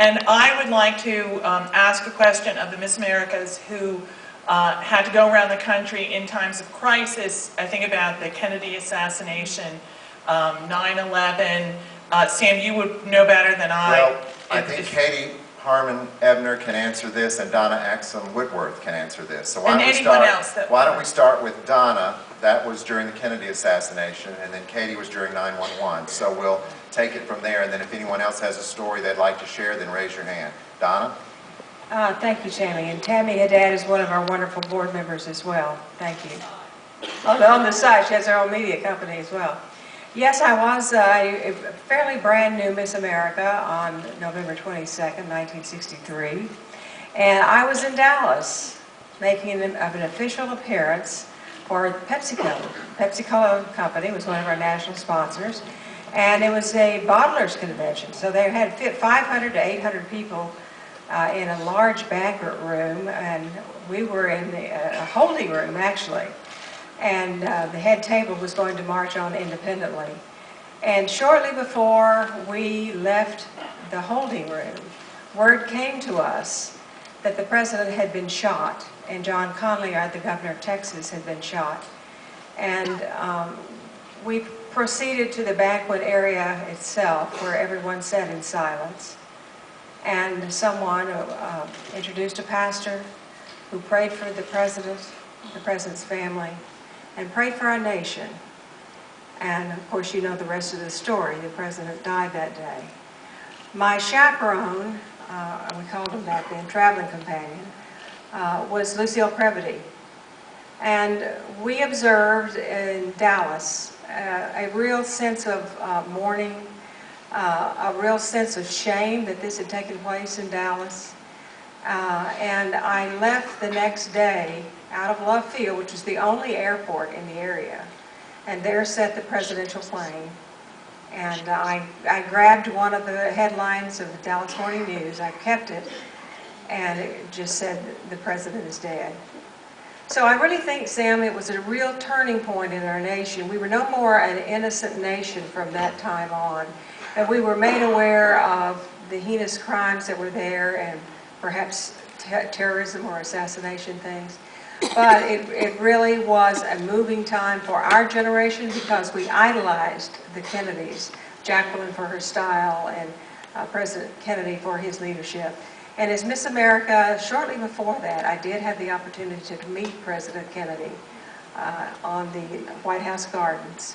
And I would like to ask a question of the Miss Americas who had to go around the country in times of crisis. I think about the Kennedy assassination, 9/11. Sam, you would know better than I. Well, I think Katie Harman-Ebner can answer this, and Donna Axum Whitworth can answer this. So why don't we start with Donna? That was during the Kennedy assassination, and then Katie was during 9/11. So we'll take it from there, and then if anyone else has a story they'd like to share, then raise your hand. Donna? Thank you, Tammy. And Tammy Haddad is one of our wonderful board members as well. Thank you. On the side, she has her own media company as well. Yes, I was a fairly brand new Miss America on November 22nd, 1963. And I was in Dallas making an official appearance for PepsiCo. PepsiCo Company was one of our national sponsors. And it was a bottlers convention. So they had 500 to 800 people in a large banquet room. And we were in a holding room, actually. And the head table was going to march on independently. And shortly before we left the holding room, word came to us that the president had been shot, and John Connally, the governor of Texas, had been shot. And we proceeded to the banquet area itself, where everyone sat in silence. And someone introduced a pastor who prayed for the president's family, and prayed for our nation. And of course, you know the rest of the story. The president died that day. My chaperone, we called him back then, traveling companion, was Lucille Previty. And we observed in Dallas a real sense of mourning, a real sense of shame that this had taken place in Dallas. And I left the next day out of Love Field, which was the only airport in the area. And there sat the presidential plane. And I grabbed one of the headlines of the Dallas Morning News. I kept it, and it just said, "The president is dead." So I really think, Sam, it was a real turning point in our nation. We were no more an innocent nation from that time on. And we were made aware of the heinous crimes that were there, and perhaps terrorism or assassination things. But it really was a moving time for our generation because we idolized the Kennedys, Jacqueline for her style and President Kennedy for his leadership. And as Miss America, shortly before that, I did have the opportunity to meet President Kennedy on the White House Gardens.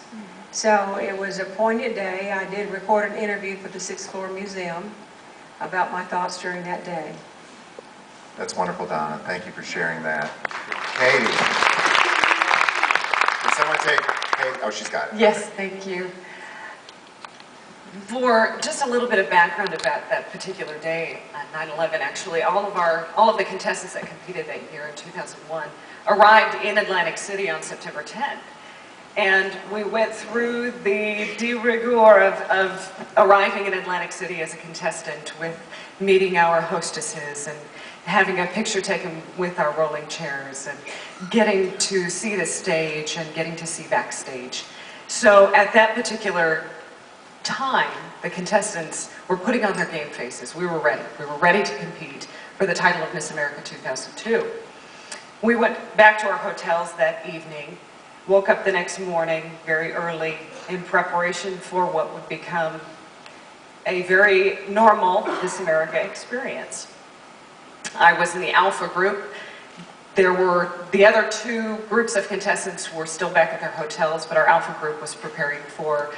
So it was a poignant day. I did record an interview for the 6th Floor Museum about my thoughts during that day. That's wonderful, Donna. Thank you for sharing that. Katie. Can someone take Katie? Oh, she's got it. Yes, thank you. For just a little bit of background about that particular day, 9/11, actually, all of the contestants that competed that year in 2001 arrived in Atlantic City on September 10th. And we went through the de rigueur of arriving in Atlantic City as a contestant with meeting our hostesses and having a picture taken with our rolling chairs and getting to see the stage and getting to see backstage. So at that particular time, the contestants were putting on their game faces. We were ready. We were ready to compete for the title of Miss America 2002. We went back to our hotels that evening, woke up the next morning very early in preparation for what would become a very normal Miss America experience. I was in the Alpha group. The other two groups of contestants were still back at their hotels, but our Alpha group was preparing for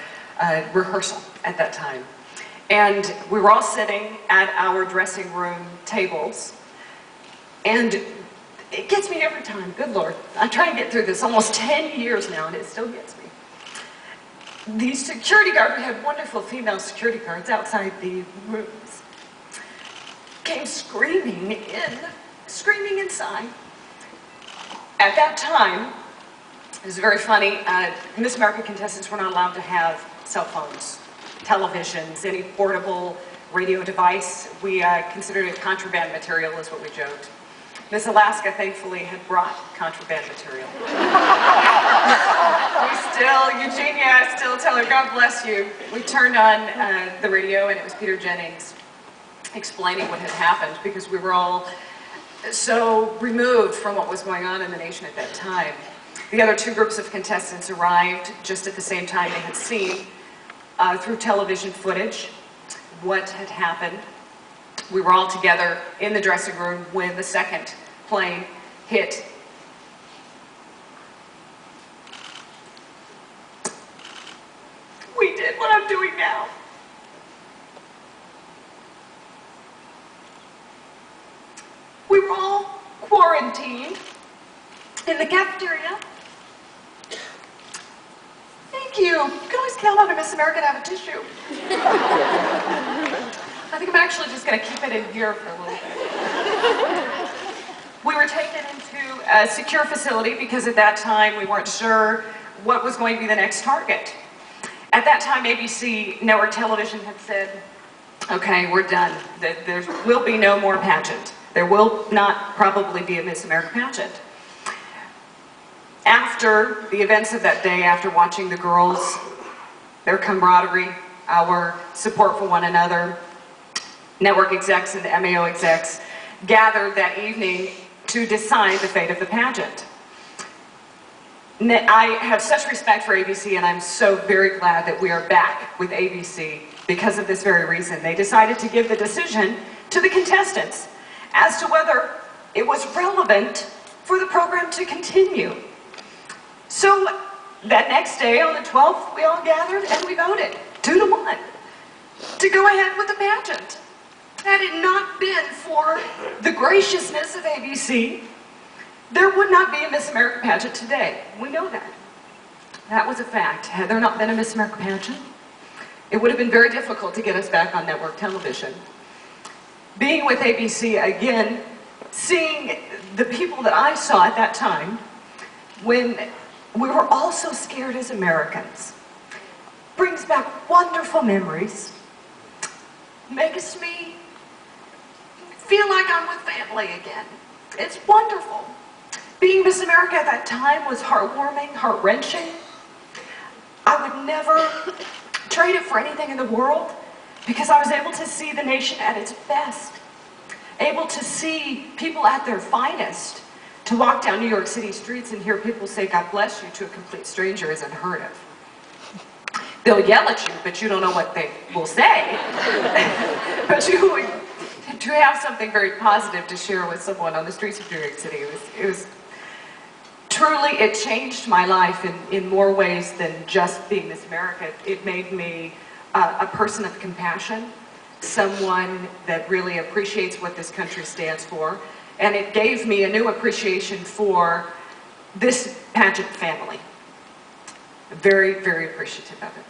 rehearsal at that time. And we were all sitting at our dressing room tables, and it gets me every time, good Lord. I try and get through this almost 10 years now, and it still gets me. The security guard, we had wonderful female security guards outside the rooms, came screaming inside. At that time, it was very funny, Miss America contestants were not allowed to have cell phones, televisions, any portable radio device. We considered it contraband material, is what we joked. Miss Alaska, thankfully, had brought contraband material. Eugenia, I still tell her, God bless you. We turned on the radio, and it was Peter Jennings. explaining what had happened because we were all so removed from what was going on in the nation at that time. The other two groups of contestants arrived just at the same time. They had seen through television footage what had happened. We were all together in the dressing room when the second plane hit. We did what I'm doing now. We were all quarantined in the cafeteria. Thank you. You can always count on a Miss America to have a tissue. I think I'm actually just going to keep it in here for a little bit. We were taken into a secure facility because at that time we weren't sure what was going to be the next target. At that time, ABC network television had said, okay, we're done. There will be no more pageant. There will not probably be a Miss America pageant. After the events of that day, after watching the girls, their camaraderie, our support for one another, network execs and MAO execs gathered that evening to decide the fate of the pageant. I have such respect for ABC, and I'm so very glad that we are back with ABC because of this very reason. They decided to give the decision to the contestants as to whether it was relevant for the program to continue. So that next day, on the 12th, we all gathered and we voted 2-1 to go ahead with the pageant. Had it not been for the graciousness of ABC, there would not be a Miss America pageant today. We know that. That was a fact. Had there not been a Miss America pageant, it would have been very difficult to get us back on network television. Being with ABC again, seeing the people that I saw at that time, when we were all so scared as Americans, brings back wonderful memories, makes me feel like I'm with family again. It's wonderful. Being Miss America at that time was heartwarming, heart-wrenching. I would never trade it for anything in the world because I was able to see the nation at its best, able to see people at their finest. To walk down New York City streets and hear people say, God bless you, to a complete stranger is unheard of. They'll yell at you, but you don't know what they will say. But to have something very positive to share with someone on the streets of New York City, it was truly, it changed my life in more ways than just being Miss America. It made me a person of compassion, someone that really appreciates what this country stands for, and it gave me a new appreciation for this pageant family. Very, very appreciative of it.